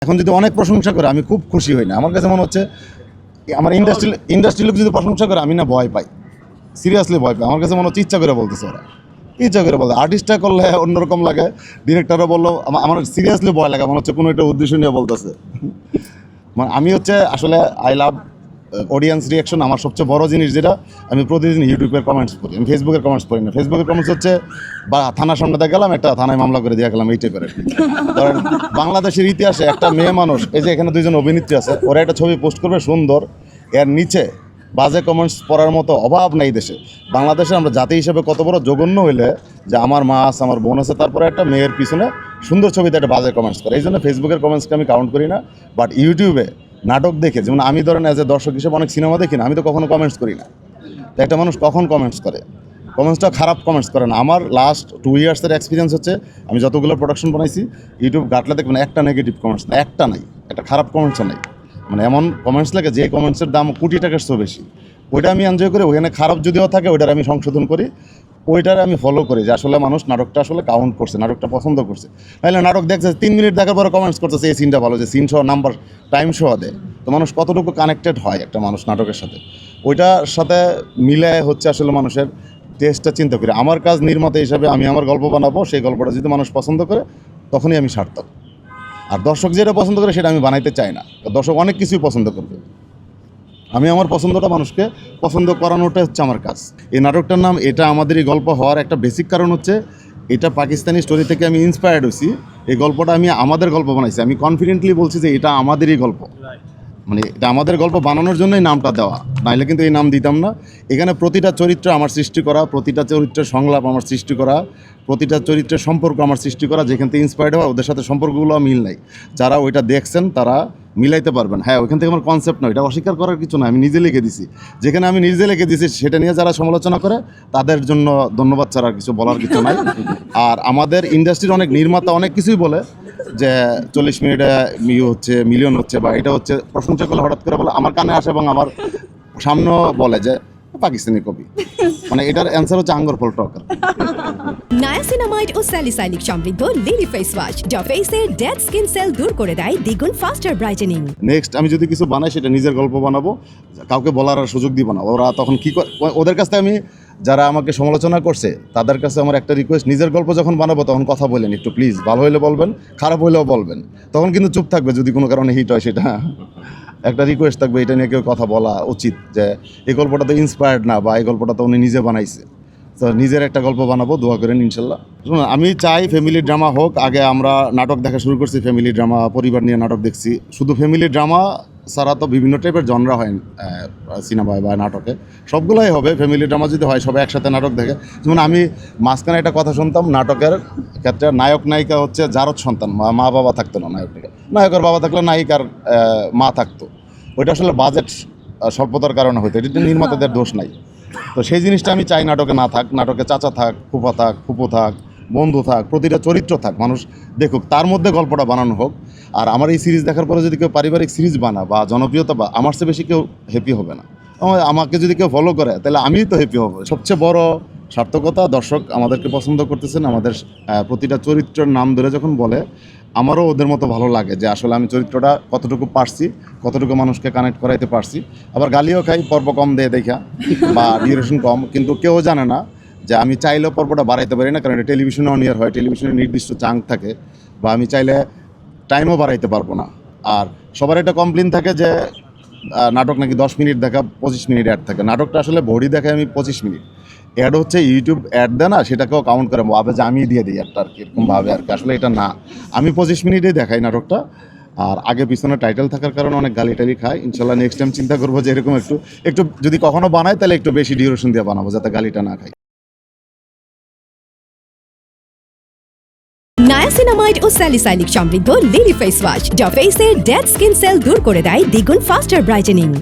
এখন যদি অনেক প্রশংসা করে আমি খুব খুশি হই না। আমার কাছে মনে হচ্ছে আমার ইন্ডাস্ট্রি লোক যদি প্রশংসা করে আমি না ভয় পাই, সিরিয়াসলি ভয় পাই। আমার কাছে মনে হচ্ছে ইচ্ছা করে বলতেছে ওরা, ইচ্ছা করে বলতে। আর্টিস্টটা করলে অন্যরকম লাগে, ডিরেক্টরও বললো, আমার সিরিয়াসলি ভয় লাগে, মনে হচ্ছে কোনো একটা উদ্দেশ্য নিয়ে বলতেছে। মানে আমি হচ্ছে আসলে আই লাভ অডিয়েন্স রিয়াকশন। আমার সবচেয়ে বড় জিনিস যেটা, আমি প্রতিদিন ইউটিউবের কমেন্টস পড়ি, আমি ফেসবুকের কমেন্টস পড়ি না। ফেসবুকের কমেন্টস হচ্ছে বা থানার সামনে দিয়ে গেলাম, একটা থানায় মামলা করে দিয়ে গেলাম, এই টাইপের। ধরেন বাংলাদেশের ইতিহাসে একটা মেয়ে মানুষ, এই যে এখানে দুইজন অভিনেত্রী আছে, ওরা একটা ছবি পোস্ট করবে সুন্দর, এর নিচে বাজে কমেন্টস পড়ার মতো অভাব নাই দেশে। বাংলাদেশে আমরা জাতি হিসেবে কত বড় জঘন্য হইলে যে আমার মা আছে, আমার বোন আছে, তারপরে একটা মেয়ের পিছনে সুন্দর ছবিতে একটা বাজে কমেন্টস করে। এই জন্য ফেসবুকের কমেন্টসকে আমি কাউন্ট করি না। বাট ইউটিউবে নাটক দেখে, যেমন আমি ধরেন অ্যাজ এ দর্শক হিসেবে অনেক সিনেমা দেখি না, আমি তো কখনো কমেন্টস করি না। তো একটা মানুষ কখন কমেন্টস করে, কমেন্টসটা খারাপ কমেন্টস করে না। আমার লাস্ট 2 ইয়ার্সের এক্সপিরিয়েন্স হচ্ছে, আমি যতগুলো প্রোডাকশন বানাইছি, ইউটিউব ঘাটলে দেখবেন একটা নেগেটিভ কমেন্টস না, একটা নাই, একটা খারাপ কমেন্টসও নাই। মানে এমন কমেন্টস লাগে যে কমেন্টসের দাম কোটি টাকার চেয়েও বেশি, ওইটা আমি এনজয় করি। ওখানে খারাপ যদিও থাকে ওইটার আমি সংশোধন করি, ওইটার আমি ফলো করি যে আসলে মানুষ নাটকটা আসলে কাউন্ট করছে, নাটকটা পছন্দ করছে। নাহলে নাটক দেখছে 3 মিনিট দেখার পরে কমেন্টস করতেছে এই সিনটা ভালো, যে সিন সহ নাম্বার টাইম সহ দেয়। তো মানুষ কতটুকু কানেক্টেড হয় একটা মানুষ নাটকের সাথে, ওইটার সাথে মিলে হচ্ছে আসলে মানুষের টেস্টটা চিন্তা করি। আমার কাজ নির্মাতা হিসাবে, আমি আমার গল্প বানাবো, সেই গল্পটা যদি মানুষ পছন্দ করে তখনই আমি সার্থক। আর দর্শক যেটা পছন্দ করে সেটা আমি বানাইতে চাই না। দর্শক অনেক কিছুই পছন্দ করবে, আমি আমার পছন্দটা মানুষকে পছন্দ করানোটা হচ্ছে আমার কাজ। এই নাটকটার নাম এটা আমাদেরই গল্প হওয়ার একটা বেসিক কারণ হচ্ছে, এটা পাকিস্তানি স্টোরি থেকে আমি ইন্সপায়ার্ড হয়েছি। এই গল্পটা আমি আমাদের গল্প বানাইছি, আমি কনফিডেন্টলি বলছি যে এটা আমাদেরই গল্প। মানে এটা আমাদের গল্প বানানোর জন্যই নামটা দেওয়া, নাইলে কিন্তু এই নাম দিতাম না। এখানে প্রতিটা চরিত্র আমার সৃষ্টি করা, প্রতিটা চরিত্রের সংলাপ আমার সৃষ্টি করা, প্রতিটা চরিত্রের সম্পর্ক আমার সৃষ্টি করা, যেখান থেকে ইন্সপায়ার্ড হওয়া। ওদের সাথে সম্পর্কগুলো মিল নাই, যারা ওইটা দেখছেন তারা মিলাইতে পারবেন। হ্যাঁ, ওইখান থেকে আমার কনসেপ্ট নয়, এটা অস্বীকার করার কিছু না, আমি নিজে লিখে দিছি। যেখানে আমি নিজে লিখে দিছি সেটা নিয়ে যারা সমালোচনা করে তাদের জন্য ধন্যবাদ ছাড়া কিছু বলার কিছু নাই। আর আমাদের ইন্ডাস্ট্রির অনেক নির্মাতা অনেক কিছুই বলে যে 40 মিনিটে হচ্ছে, মিলিয়ন হচ্ছে, বা এটা হচ্ছে, প্রশংসা করলে হঠাৎ করে বলে আমার কানে আসে এবং আমার সামনেও বলে যে পাকিস্তানি কবি। মানে এটার অ্যান্সার হচ্ছে আঙ্গুর ফল টকার। নায়াসিনামাইড ও স্যালিসাইলিক সমৃদ্ধ লিলি ফেস ওয়াশ, যা ফেসের ডেড স্কিন সেল দূর করে দেয় দ্বিগুণ ফাস্টার ব্রাইটেনিং। নেক্সট আমি যদি কিছু বানাই সেটা নিজের গল্প বানাবো, কাউকে বলার আর সুযোগ দিব না। ওরা তখন কী করে, ওদের কাছ থেকে আমি, যারা আমাকে সমালোচনা করছে তাদের কাছে আমার একটা রিকোয়েস্ট, নিজের গল্প যখন বানাবো তখন কথা বলেন একটু প্লিজ, ভালো হইলে বলবেন, খারাপ হইলেও বলবেন, তখন কিন্তু চুপ থাকবে যদি কোনো কারণে হিট হয়। সেটা একটা রিকোয়েস্ট থাকবে, এটা নিয়ে কেউ কথা বলা উচিত, যে এই গল্পটা তো ইন্সপায়ার্ড না, বা এই গল্পটা তো উনি নিজে বানাইছে। তো নিজের একটা গল্প বানাবো, দোয়া করেন ইনশাল্লাহ। শুনুন, আমি চাই ফ্যামিলি ড্রামা হোক। আগে আমরা নাটক দেখা শুরু করছি, ফ্যামিলি ড্রামা, পরিবার নিয়ে নাটক দেখছি। শুধু ফ্যামিলি ড্রামা ছাড়া তো বিভিন্ন টাইপের জনরা হয় সিনেমায় বা নাটকে, সবগুলোই হবে। ফ্যামিলি ড্রামা যদি হয় সবাই একসাথে নাটক দেখে। যেমন আমি মাঝখানে একটা কথা শুনতাম, নাটকের ক্ষেত্রে নায়ক নায়িকা হচ্ছে জারদ সন্তান, মা বাবা থাকতো না নায়কের বাবা থাকলে নায়িকার মা থাকতো। ওইটা আসলে বাজেট স্বল্পতার কারণে হইতো, এটা নির্মাতাদের দোষ নাই। তো সেই জিনিসটা আমি চাই নাটকে না থাক। নাটকে চাচা থাক, ফুফা থাক, ফুপু থাক, বন্ধু থাক, প্রতিটা চরিত্র থাক, মানুষ দেখুক, তার মধ্যে গল্পটা বানানো হোক। আর আমার এই সিরিজ দেখার পরে যদি কেউ পারিবারিক সিরিজ বানা বা জনপ্রিয়তা, বা আমার চেয়ে বেশি কেউ হ্যাপি হবে না। আমাকে যদি কেউ ফলো করে তাহলে আমিই তো হ্যাপি হব। সবচেয়ে বড় সার্থকতা, দর্শক আমাদেরকে পছন্দ করতেছেন। আমাদের প্রতিটা চরিত্রের নাম ধরে যখন বলে, আমারও ওদের মতো ভালো লাগে যে আসলে আমি চরিত্রটা কতটুকু পারছি, কতটুকু মানুষকে কানেক্ট করাইতে পারছি। আবার গালিও খাই পর্ব কম দিয়ে দেখা, বা ডিউরেশন কম, কিন্তু কেউ জানে না যে আমি চাইলেও পর্বটা বাড়াইতে পারি না, কারণ এটা টেলিভিশনে অন ইয়ার হয়, টেলিভিশনে নির্দিষ্ট চাঙ্ক থাকে, বা আমি চাইলে টাইমও বাড়াইতে পারবো না। আর সবার একটা কমপ্লেন থাকে যে নাটক নাকি 10 মিনিট দেখা, 25 মিনিট অ্যাড থাকে। নাটকটা আসলে ভরি দেখায় আমি 25 মিনিট, অ্যাড হচ্ছে ইউটিউব অ্যাড দেয় না, সেটাকেও কাউন্ট করে ভাবে যে আমি দিয়ে দিই একটা, আর কি এরকম ভাবে আর কি। আসলে এটা না, আমি 25 মিনিটেই দেখাই নাটকটা। আর আগে পিছনে টাইটেল থাকার কারণে অনেক গালি টালি খাই। ইনশাল্লাহ নেক্সট টাইম চিন্তা করবো যে এরকম একটু যদি কখনো বানাই তাহলে একটু বেশি ডিউরেশন দিয়ে বানাবো, যাতে গালিটা না খাই। নায়াসিনামাইড ও স্যালিসাইলিক সমৃদ্ধ লিলি ফেস ওয়াশ, যা ফেসের ডেড স্কিন সেল দূর করে দেয় দ্বিগুণ ফাস্টার ব্রাইটেনিং।